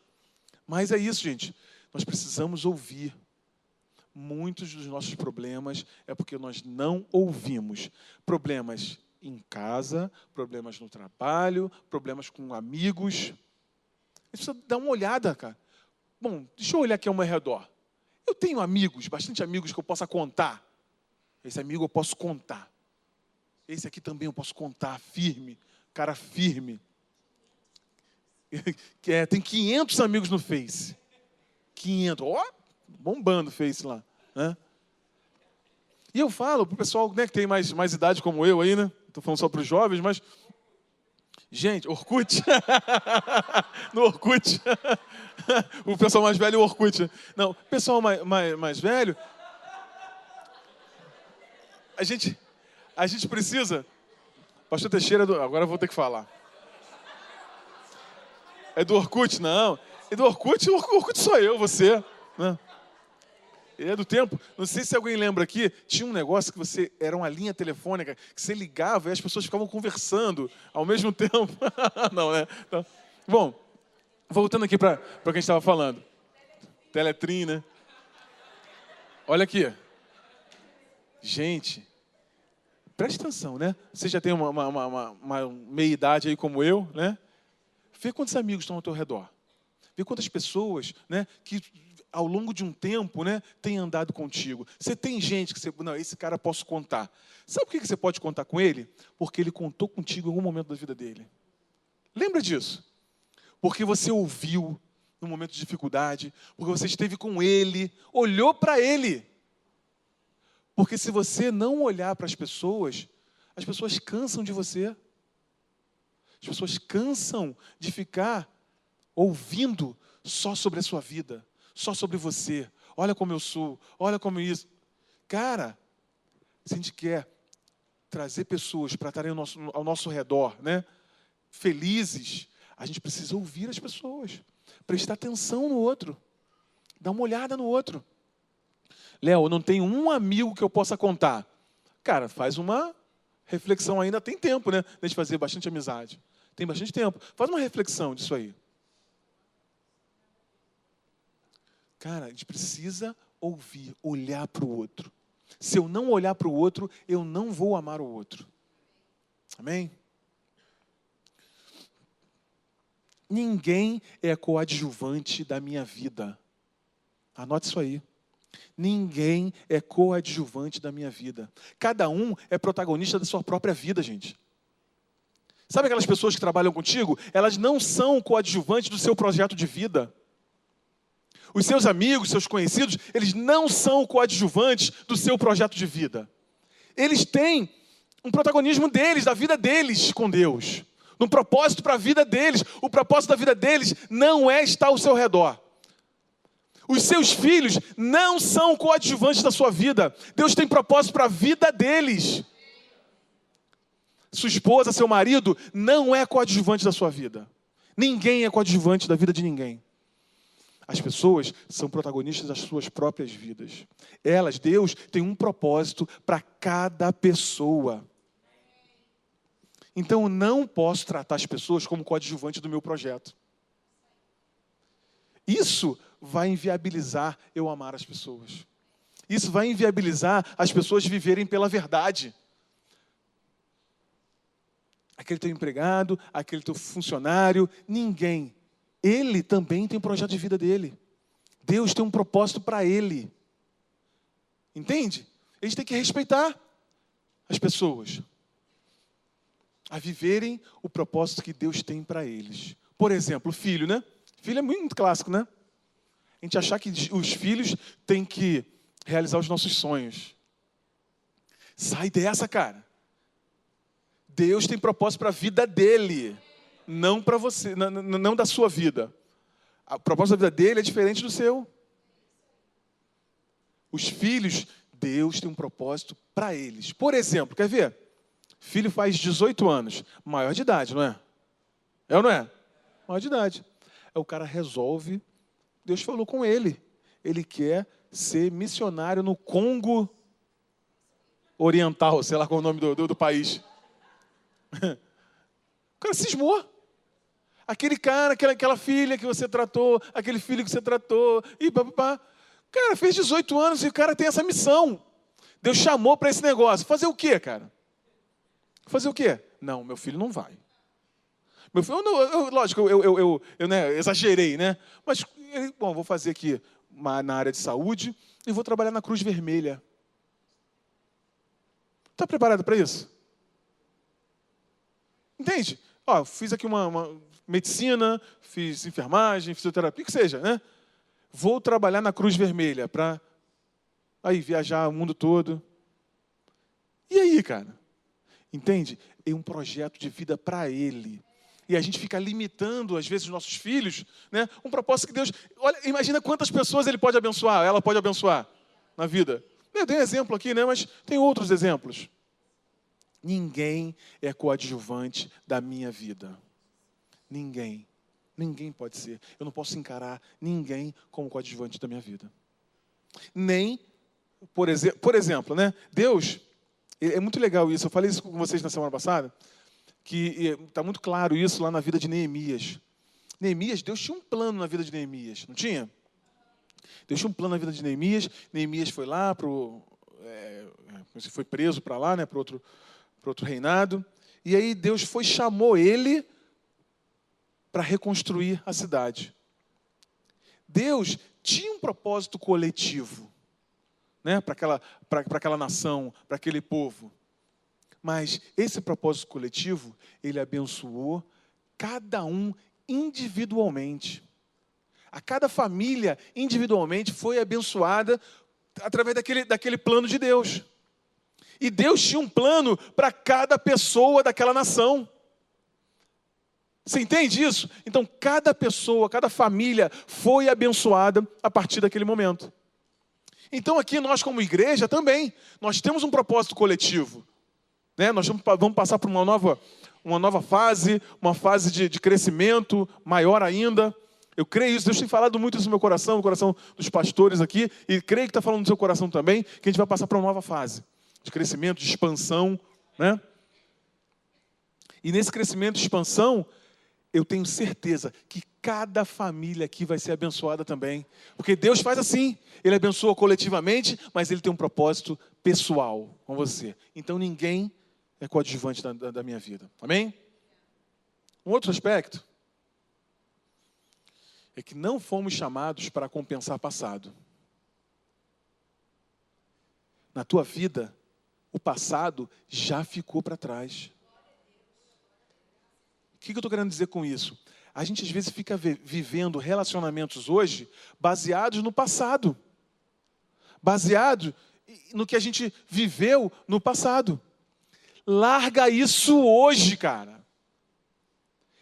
S1: Mas é isso, gente. Nós precisamos ouvir. Muitos dos nossos problemas é porque nós não ouvimos. Problemas em casa, problemas no trabalho, problemas com amigos. A gente precisa dar uma olhada, cara. Bom, deixa eu olhar aqui ao meu redor. Eu tenho amigos, bastante amigos que eu possa contar. Esse amigo eu posso contar. Esse aqui também eu posso contar, firme, cara firme. Tem 500 amigos no Face. 500, bombando o Face lá. Né? E eu falo para o pessoal, né, que tem mais idade como eu aí, né? Estou falando só para os jovens, mas... Gente, Orkut. No Orkut. O pessoal mais velho é o Orkut. Não, o pessoal mais velho... A gente precisa... Pastor Teixeira, agora eu vou ter que falar. É do Orkut? Não. É do Orkut? O Orkut sou eu, você. Né? É do tempo. Não sei se alguém lembra aqui, tinha um negócio que era uma linha telefônica, que você ligava e as pessoas ficavam conversando ao mesmo tempo. Não, né? Então, bom, voltando aqui para o que a gente estava falando. Teletrim, né? Olha aqui. Gente... Preste atenção, né? Você já tem uma meia-idade aí como eu, né? Vê quantos amigos estão ao teu redor. Vê quantas pessoas, né, que ao longo de um tempo, né, têm andado contigo. Você tem gente que você... Não, esse cara eu posso contar. Sabe por que você pode contar com ele? Porque ele contou contigo em algum momento da vida dele. Lembra disso? Porque você ouviu no momento de dificuldade, porque você esteve com ele, olhou para ele. Porque se você não olhar para as pessoas cansam de você. As pessoas cansam de ficar ouvindo só sobre a sua vida, só sobre você. Olha como eu sou, olha como isso. Cara, se a gente quer trazer pessoas para estarem ao nosso redor, né, felizes, a gente precisa ouvir as pessoas, prestar atenção no outro, dar uma olhada no outro. Léo, eu não tenho um amigo que eu possa contar. Cara, faz uma reflexão ainda, tem tempo, né? De fazer bastante amizade. Tem bastante tempo. Faz uma reflexão disso aí. Cara, a gente precisa ouvir, olhar para o outro. Se eu não olhar para o outro, eu não vou amar o outro. Amém? Ninguém é coadjuvante da minha vida. Anote isso aí. Ninguém é coadjuvante da minha vida. Cada um é protagonista da sua própria vida, gente. Sabe aquelas pessoas que trabalham contigo? Elas não são coadjuvantes do seu projeto de vida. Os seus amigos, seus conhecidos, eles não são coadjuvantes do seu projeto de vida. Eles têm um protagonismo deles, da vida deles com Deus. Um propósito para a vida deles. O propósito da vida deles não é estar ao seu redor. Os seus filhos não são coadjuvantes da sua vida. Deus tem propósito para a vida deles. Sua esposa, seu marido, não é coadjuvante da sua vida. Ninguém é coadjuvante da vida de ninguém. As pessoas são protagonistas das suas próprias vidas. Elas, Deus, tem um propósito para cada pessoa. Então, eu não posso tratar as pessoas como coadjuvante do meu projeto. Isso vai inviabilizar eu amar as pessoas. Isso vai inviabilizar as pessoas viverem pela verdade. Aquele teu empregado, aquele teu funcionário, ninguém. Ele também tem um projeto de vida dele. Deus tem um propósito para ele. Entende? A gente tem que respeitar as pessoas a viverem o propósito que Deus tem para eles. Por exemplo, o filho, né? Filho é muito clássico, né? A gente achar que os filhos têm que realizar os nossos sonhos. Sai dessa, cara. Deus tem propósito para a vida dele, não para você, não da sua vida. O propósito da vida dele é diferente do seu. Os filhos, Deus tem um propósito para eles. Por exemplo, quer ver? Filho faz 18 anos, maior de idade, não é? É ou não é? Maior de idade. Aí o cara resolve, Deus falou com ele. Ele quer ser missionário no Congo Oriental, sei lá qual é o nome do país. O cara cismou. Aquele cara, aquela filha que você tratou, aquele filho que você tratou, e papapá. Cara, fez 18 anos e o cara tem essa missão. Deus chamou para esse negócio. Fazer o quê, cara? Fazer o quê? Não, meu filho não vai. Meu filho, lógico, eu né, exagerei, né? Mas, bom, vou fazer aqui na área de saúde e vou trabalhar na Cruz Vermelha. Está preparado para isso? Entende? Ó, fiz aqui uma medicina, fiz enfermagem, fisioterapia, o que seja, né? Vou trabalhar na Cruz Vermelha para aí viajar o mundo todo. E aí, cara? Entende? É um projeto de vida para ele. E a gente fica limitando, às vezes, os nossos filhos, né? Um propósito que Deus... Olha, imagina quantas pessoas ele pode abençoar, ela pode abençoar na vida. Eu dei um exemplo aqui, né? Mas tem outros exemplos. Ninguém é coadjuvante da minha vida. Ninguém. Ninguém pode ser. Eu não posso encarar ninguém como coadjuvante da minha vida. Nem, por exemplo, né? Deus, é muito legal isso. Eu falei isso com vocês na semana passada, que está muito claro isso lá na vida de Neemias. Neemias, Deus tinha um plano na vida de Neemias, não tinha? Deus tinha um plano na vida de Neemias. Neemias foi lá, foi preso para lá, né? Para outro reinado. E aí Deus chamou ele para reconstruir a cidade. Deus tinha um propósito coletivo, né, para aquela nação, para aquele povo. Mas esse propósito coletivo, ele abençoou cada um individualmente. A cada família, individualmente, foi abençoada através daquele plano de Deus. E Deus tinha um plano para cada pessoa daquela nação. Você entende isso? Então, cada pessoa, cada família foi abençoada a partir daquele momento. Então, aqui nós como igreja também, nós temos um propósito coletivo. Né? Nós vamos passar por uma nova fase, uma fase de crescimento maior ainda. Eu creio isso, Deus tem falado muito isso no meu coração, no coração dos pastores aqui, e creio que está falando no seu coração também, que a gente vai passar por uma nova fase de crescimento, de expansão. Né? E nesse crescimento de expansão, eu tenho certeza que cada família aqui vai ser abençoada também. Porque Deus faz assim. Ele abençoa coletivamente, mas Ele tem um propósito pessoal com você. Então ninguém é coadjuvante da minha vida. Amém? Um outro aspecto é que não fomos chamados para compensar passado. Na tua vida, o passado já ficou para trás. O que eu estou querendo dizer com isso? A gente às vezes fica vivendo relacionamentos hoje baseados no passado. Baseado no que a gente viveu no passado. Larga isso hoje, cara.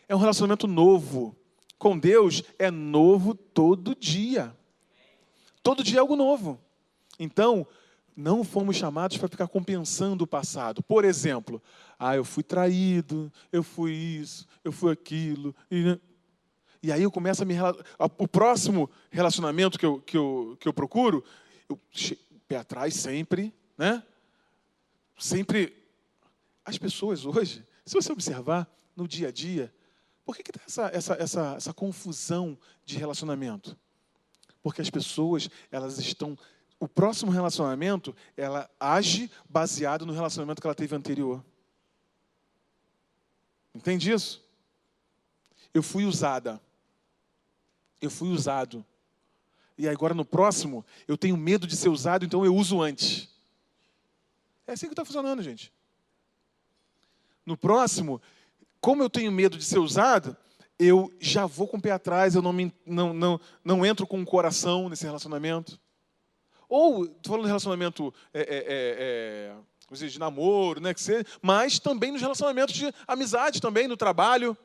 S1: É um relacionamento novo. Com Deus é novo todo dia. Todo dia é algo novo. Então, não fomos chamados para ficar compensando o passado. Por exemplo, eu fui traído, eu fui isso, eu fui aquilo. E aí eu começo a me relacionar. O próximo relacionamento que eu procuro, pé atrás sempre, né? Sempre. As pessoas hoje, se você observar no dia a dia, por que tem essa confusão de relacionamento? Porque as pessoas, elas estão... O próximo relacionamento, ela age baseado no relacionamento que ela teve anterior. Entende isso? Eu fui usada. Eu fui usado. E agora no próximo, eu tenho medo de ser usado, então eu uso antes. É assim que está funcionando, gente. No próximo, como eu tenho medo de ser usado, eu já vou com o pé atrás, eu não entro com o coração nesse relacionamento. Ou, estou falando de relacionamento de namoro, né, mas também nos relacionamentos de amizade, também no trabalho.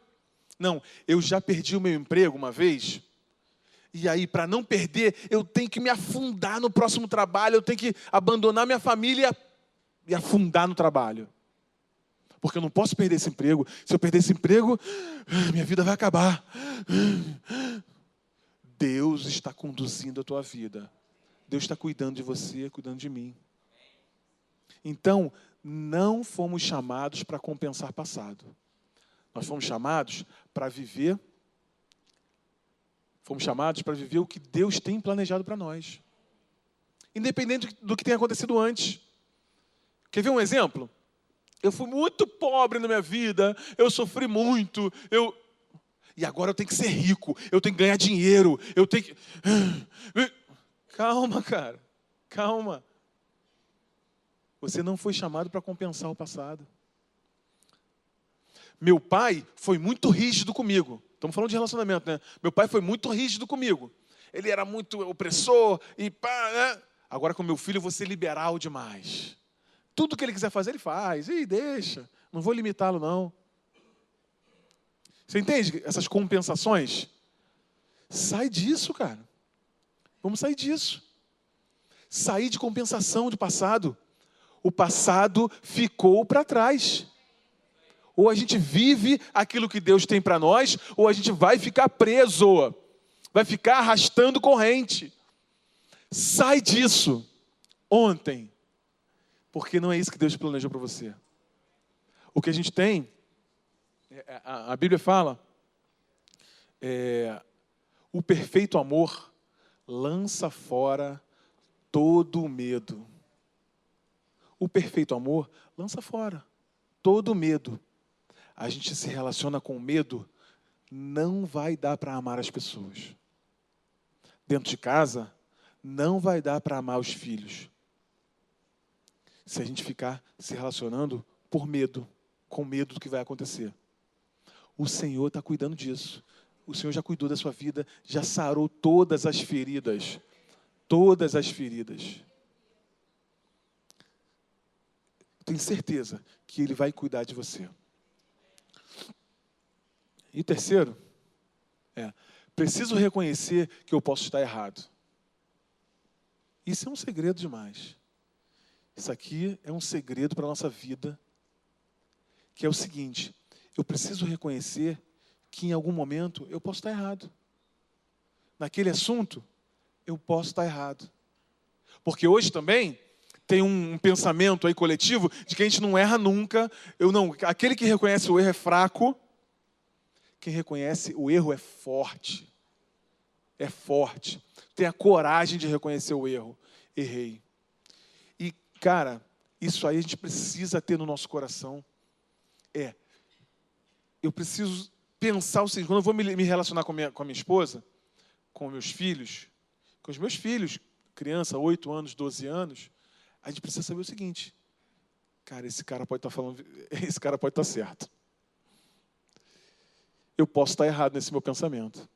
S1: Não, eu já perdi o meu emprego uma vez, e aí, para não perder, eu tenho que me afundar no próximo trabalho, eu tenho que abandonar minha família e afundar no trabalho. Porque eu não posso perder esse emprego. Se eu perder esse emprego, minha vida vai acabar. Deus está conduzindo a tua vida. Deus está cuidando de você, cuidando de mim. Então, não fomos chamados para compensar passado. Nós fomos chamados para viver. Fomos chamados para viver o que Deus tem planejado para nós. Independente do que tenha acontecido antes. Quer ver um exemplo? Eu fui muito pobre na minha vida, eu sofri muito, e agora eu tenho que ser rico, eu tenho que ganhar dinheiro, eu tenho que... Calma, cara, calma. Você não foi chamado para compensar o passado. Meu pai foi muito rígido comigo. Estamos falando de relacionamento, né? Meu pai foi muito rígido comigo. Ele era muito opressor e pá, né? Agora com meu filho eu vou ser liberal demais. Tudo que ele quiser fazer, ele faz. E deixa. Não vou limitá-lo, não. Você entende essas compensações? Sai disso, cara. Vamos sair disso. Sair de compensação de passado. O passado ficou para trás. Ou a gente vive aquilo que Deus tem para nós, ou a gente vai ficar preso. Vai ficar arrastando corrente. Sai disso. Ontem. Porque não é isso que Deus planejou para você. O que a gente tem, a Bíblia fala, o perfeito amor lança fora todo o medo. O perfeito amor lança fora todo o medo. A gente se relaciona com medo, não vai dar para amar as pessoas. Dentro de casa, não vai dar para amar os filhos. Se a gente ficar se relacionando por medo, com medo do que vai acontecer. O Senhor está cuidando disso. O Senhor já cuidou da sua vida, já sarou todas as feridas. Todas as feridas. Tenho certeza que Ele vai cuidar de você. E terceiro, preciso reconhecer que eu posso estar errado. Isso é um segredo demais. Isso aqui é um segredo para a nossa vida, que é o seguinte: eu preciso reconhecer que em algum momento eu posso estar errado. Naquele assunto, eu posso estar errado. Porque hoje também tem um pensamento aí coletivo de que a gente não erra nunca. Aquele que reconhece o erro é fraco. Quem reconhece o erro é forte. É forte. Tem a coragem de reconhecer o erro. Errei. Cara, isso aí a gente precisa ter no nosso coração. Eu preciso pensar o seguinte: quando eu vou me relacionar com a minha esposa, com os meus filhos, criança, 8 anos, 12 anos, a gente precisa saber o seguinte: cara, esse cara pode estar certo. Eu posso estar errado nesse meu pensamento.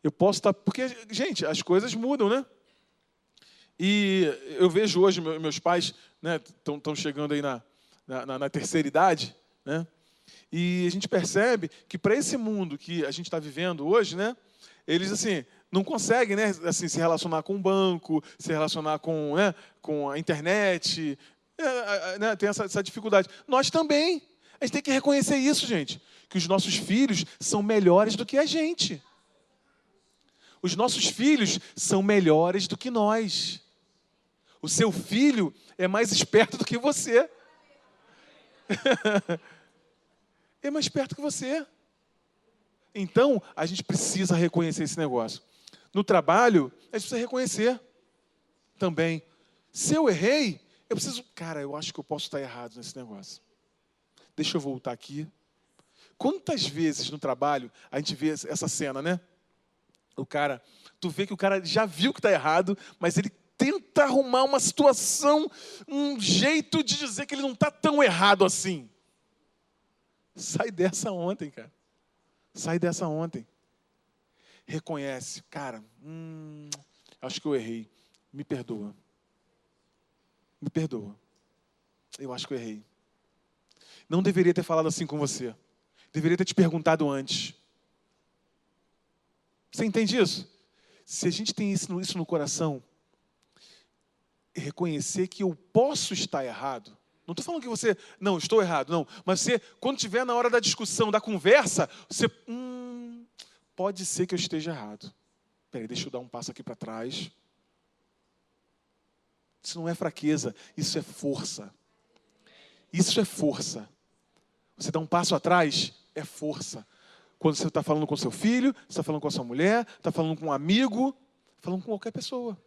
S1: Eu posso estar... Porque, gente, as coisas mudam, né? E eu vejo hoje meus pais, né, estão chegando aí na terceira idade, né? E a gente percebe que para esse mundo que a gente está vivendo hoje, né, eles assim não conseguem, né, assim, se relacionar com o banco, se relacionar com, né, com a internet, né, tem essa dificuldade. Nós também. A gente tem que reconhecer isso, gente, que os nossos filhos são melhores do que a gente. Os nossos filhos são melhores do que nós. O seu filho é mais esperto do que você. É mais esperto que você. Então, a gente precisa reconhecer esse negócio. No trabalho, a gente precisa reconhecer também. Se eu errei, eu preciso... Cara, eu acho que eu posso estar errado nesse negócio. Deixa eu voltar aqui. Quantas vezes no trabalho a gente vê essa cena, né? Tu vê que o cara já viu que está errado, mas ele tenta arrumar uma situação, um jeito de dizer que ele não está tão errado assim. Sai dessa ontem, cara. Sai dessa ontem. Reconhece. Cara, acho que eu errei. Me perdoa. Me perdoa. Eu acho que eu errei. Não deveria ter falado assim com você. Deveria ter te perguntado antes. Você entende isso? Se a gente tem isso no coração, reconhecer que eu posso estar errado. Não estou falando que você, não, estou errado, não. Mas você, quando estiver na hora da discussão, da conversa, você, pode ser que eu esteja errado. Peraí, deixa eu dar um passo aqui para trás. Isso não é fraqueza, isso é força. Isso é força. Você dá um passo atrás, é força. Quando você está falando com seu filho, você está falando com a sua mulher, está falando com um amigo, falando com qualquer pessoa.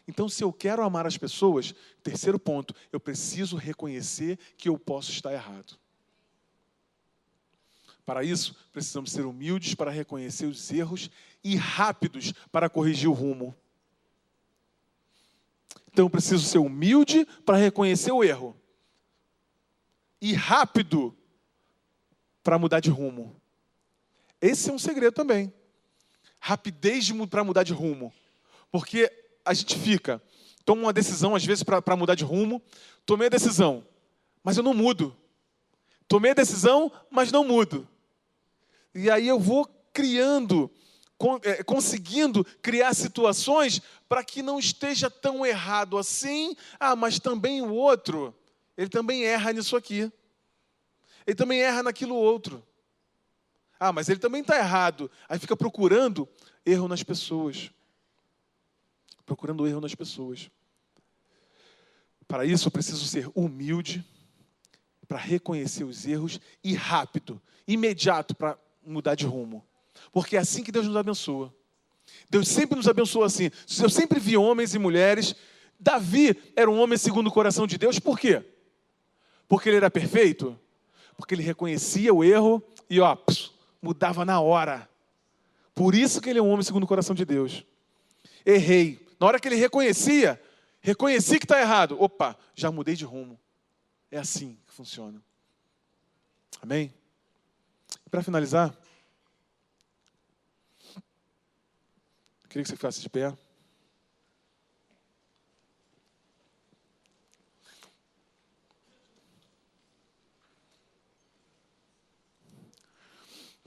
S1: Então, se eu quero amar as pessoas, terceiro ponto, eu preciso reconhecer que eu posso estar errado. Para isso, precisamos ser humildes para reconhecer os erros e rápidos para corrigir o rumo. Então, eu preciso ser humilde para reconhecer o erro. E rápido para mudar de rumo. Esse é um segredo também. Rapidez para mudar de rumo. Porque a gente toma uma decisão, às vezes, para mudar de rumo. Tomei a decisão, mas eu não mudo. Tomei a decisão, mas não mudo. E aí eu vou conseguindo criar situações para que não esteja tão errado assim. Mas também o outro, ele também erra nisso aqui. Ele também erra naquilo outro. Mas ele também está errado. Aí fica procurando erro nas pessoas. Procurando erro nas pessoas. Para isso, eu preciso ser humilde, para reconhecer os erros e rápido, imediato, para mudar de rumo. Porque é assim que Deus nos abençoa. Deus sempre nos abençoa assim. Eu sempre vi homens e mulheres. Davi era um homem segundo o coração de Deus. Por quê? Porque ele era perfeito? Porque ele reconhecia o erro e mudava na hora. Por isso que ele é um homem segundo o coração de Deus. Errei. Na hora que ele reconheci que está errado. Já mudei de rumo. É assim que funciona. Amém? Para finalizar, queria que você ficasse de pé.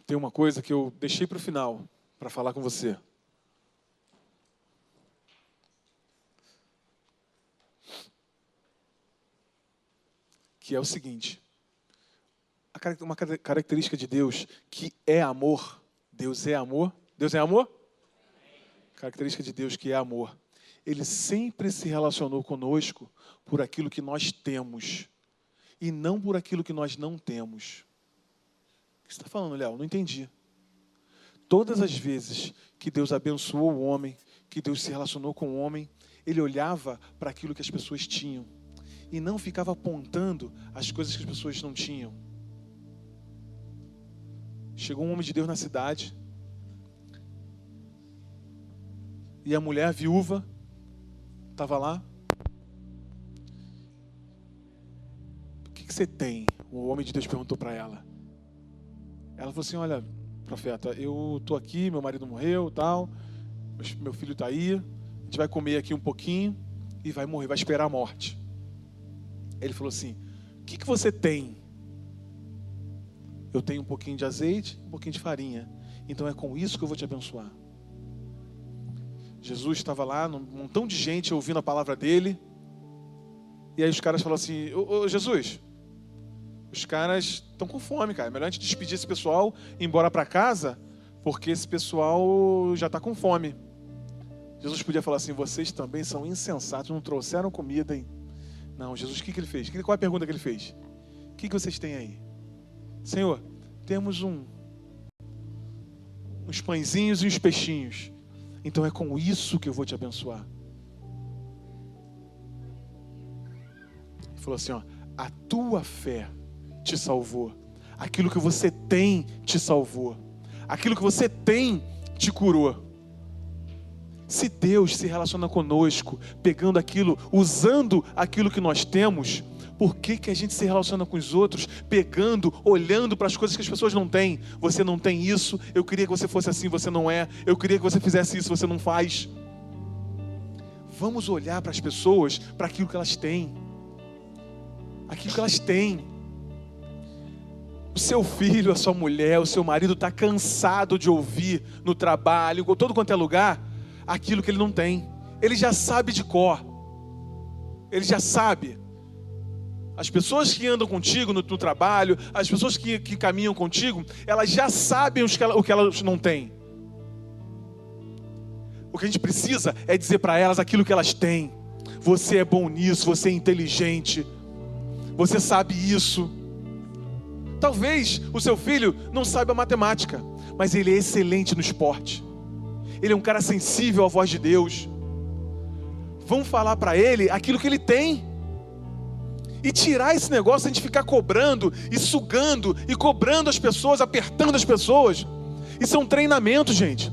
S1: Tem uma coisa que eu deixei para o final, para falar com você. Que é o seguinte. Uma característica de Deus, que é amor. Deus é amor. Deus é amor? Característica de Deus que é amor. Ele sempre se relacionou conosco por aquilo que nós temos. E não por aquilo que nós não temos. O que você está falando, Léo? Não entendi. Todas as vezes que Deus abençoou o homem, que Deus se relacionou com o homem, Ele olhava para aquilo que as pessoas tinham e não ficava apontando as coisas que as pessoas não tinham. Chegou um homem de Deus na cidade E a mulher viúva estava lá. O que você tem? O homem de Deus perguntou para ela. Ela falou assim, olha, profeta, eu estou aqui, meu marido morreu, tal, meu filho está aí, a gente vai comer aqui um pouquinho e vai morrer, vai esperar a morte. Ele falou assim, o que você tem? Eu tenho um pouquinho de azeite, um pouquinho de farinha. Então é com isso que eu vou te abençoar. Jesus estava lá, um montão de gente ouvindo a palavra dele. E aí os caras falaram assim, ô Jesus, os caras estão com fome, cara. É melhor a gente despedir esse pessoal e ir embora para casa, porque esse pessoal já está com fome. Jesus podia falar assim, vocês também são insensatos, não trouxeram comida, hein? Não, Jesus, o que ele fez? Qual é a pergunta que ele fez? O que vocês têm aí? Senhor, temos uns pãezinhos e uns peixinhos. Então é com isso que eu vou te abençoar. Ele falou assim, ó, a tua fé te salvou. Aquilo que você tem te salvou. Aquilo que você tem te curou. Se Deus se relaciona conosco, pegando aquilo, usando aquilo que nós temos, por que a gente se relaciona com os outros, pegando, olhando para as coisas que as pessoas não têm? Você não tem isso, eu queria que você fosse assim, você não é. Eu queria que você fizesse isso, você não faz. Vamos olhar para as pessoas, para aquilo que elas têm. Aquilo que elas têm. O seu filho, a sua mulher, o seu marido está cansado de ouvir no trabalho, em todo quanto é lugar, aquilo que ele não tem. Ele já sabe de cor. Ele já sabe. As pessoas que andam contigo no trabalho, as pessoas que caminham contigo, elas já sabem o que elas não têm. O que a gente precisa é dizer para elas aquilo que elas têm. Você é bom nisso, você é inteligente, você sabe isso. Talvez o seu filho não saiba matemática, mas ele é excelente no esporte. Ele é um cara sensível à voz de Deus. Vamos falar para ele aquilo que ele tem. E tirar esse negócio de ficar cobrando e sugando e cobrando as pessoas, apertando as pessoas. Isso é um treinamento, gente.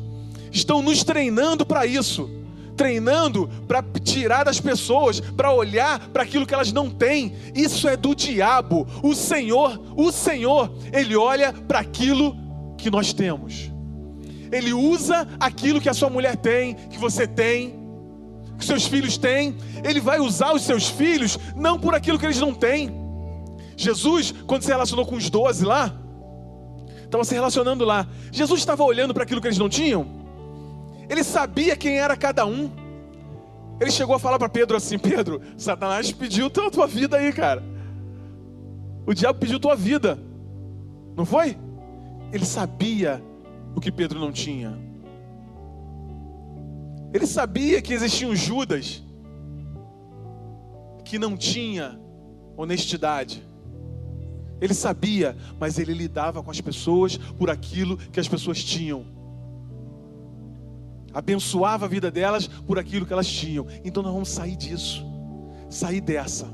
S1: Estão nos treinando para isso. Treinando para tirar das pessoas, para olhar para aquilo que elas não têm. Isso é do diabo. O Senhor, Ele olha para aquilo que nós temos. Ele usa aquilo que a sua mulher tem, que você tem, que seus filhos têm. Ele vai usar os seus filhos não por aquilo que eles não têm. Jesus, quando se relacionou com os 12 lá, estava se relacionando lá. Jesus estava olhando para aquilo que eles não tinham. Ele sabia quem era cada um. Ele chegou a falar para Pedro assim, Pedro, Satanás pediu a tua vida aí, cara. O diabo pediu tua vida. Não foi? Ele sabia o que Pedro não tinha. Ele sabia que existia um Judas que não tinha honestidade. Ele sabia, mas ele lidava com as pessoas por aquilo que as pessoas tinham. Abençoava a vida delas por aquilo que elas tinham. Então nós vamos sair disso. Sair dessa.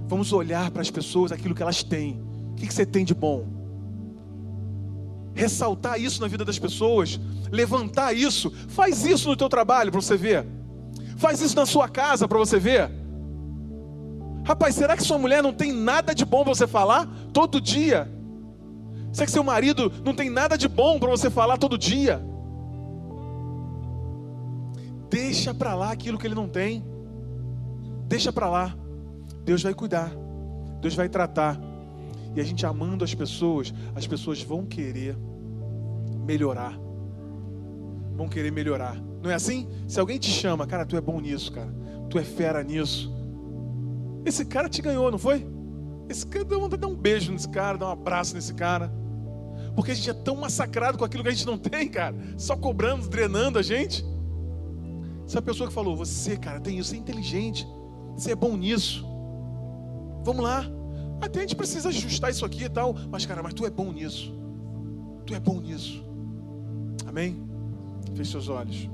S1: Vamos olhar para as pessoas aquilo que elas têm. O que você tem de bom? Ressaltar isso na vida das pessoas. Levantar isso. Faz isso no teu trabalho para você ver. Faz isso na sua casa para você ver. Rapaz, será que sua mulher não tem nada de bom para você falar todo dia? Será que seu marido não tem nada de bom para você falar todo dia? Deixa para lá aquilo que ele não tem. Deixa para lá. Deus vai cuidar. Deus vai tratar. E a gente amando as pessoas vão querer melhorar. Vão querer melhorar. Não é assim? Se alguém te chama, cara, tu é bom nisso, cara. Tu é fera nisso. Esse cara te ganhou, não foi? Esse cara dá vontade de dar um beijo nesse cara, dar um abraço nesse cara. Porque a gente é tão massacrado com aquilo que a gente não tem, cara. Só cobrando, drenando a gente. Essa pessoa que falou, você, cara, tem isso, você é inteligente, você é bom nisso. Vamos lá. Até a gente precisa ajustar isso aqui e tal. Mas, cara, tu é bom nisso. Tu é bom nisso. Amém? Feche seus olhos.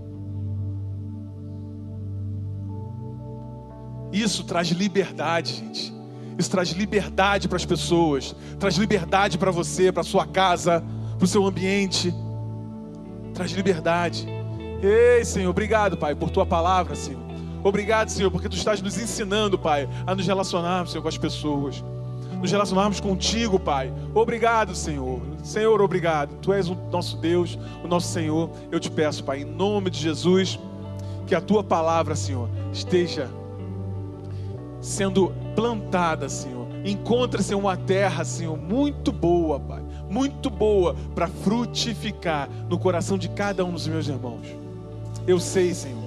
S1: Isso traz liberdade, gente. Isso traz liberdade para as pessoas. Traz liberdade para você, para a sua casa, para o seu ambiente. Traz liberdade. Ei, Senhor, obrigado, Pai, por Tua palavra, Senhor. Obrigado, Senhor, porque Tu estás nos ensinando, Pai, a nos relacionarmos, Senhor, com as pessoas. Nos relacionarmos contigo, Pai. Obrigado, Senhor. Senhor, obrigado. Tu és o nosso Deus, o nosso Senhor. Eu te peço, Pai, em nome de Jesus, que a Tua palavra, Senhor, esteja sendo plantada, Senhor. Encontra-se uma terra, Senhor, muito boa, Pai. Muito boa para frutificar no coração de cada um dos meus irmãos. Eu sei, Senhor.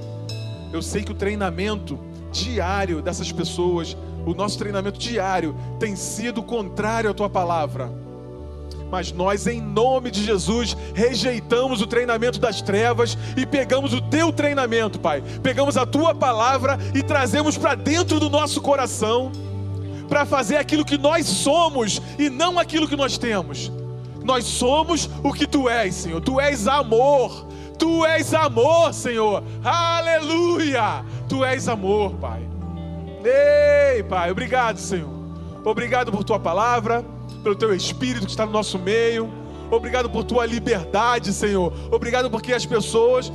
S1: Eu sei que o treinamento diário dessas pessoas, o nosso treinamento diário tem sido contrário à Tua palavra. Mas nós, em nome de Jesus, rejeitamos o treinamento das trevas e pegamos o Teu treinamento, Pai. Pegamos a Tua palavra e trazemos para dentro do nosso coração, para fazer aquilo que nós somos e não aquilo que nós temos. Nós somos o que Tu és, Senhor. Tu és amor. Tu és amor, Senhor. Aleluia. Tu és amor, Pai. Ei, Pai, obrigado, Senhor. Obrigado por Tua palavra, pelo Teu Espírito que está no nosso meio. Obrigado por Tua liberdade, Senhor. Obrigado porque as pessoas,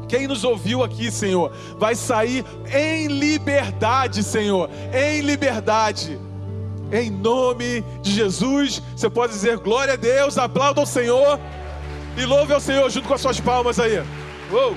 S1: quem nos ouviu aqui, Senhor, vai sair em liberdade, Senhor. Em liberdade. Em nome de Jesus, você pode dizer glória a Deus, aplauda ao Senhor e louve ao Senhor junto com as suas palmas aí. Uou.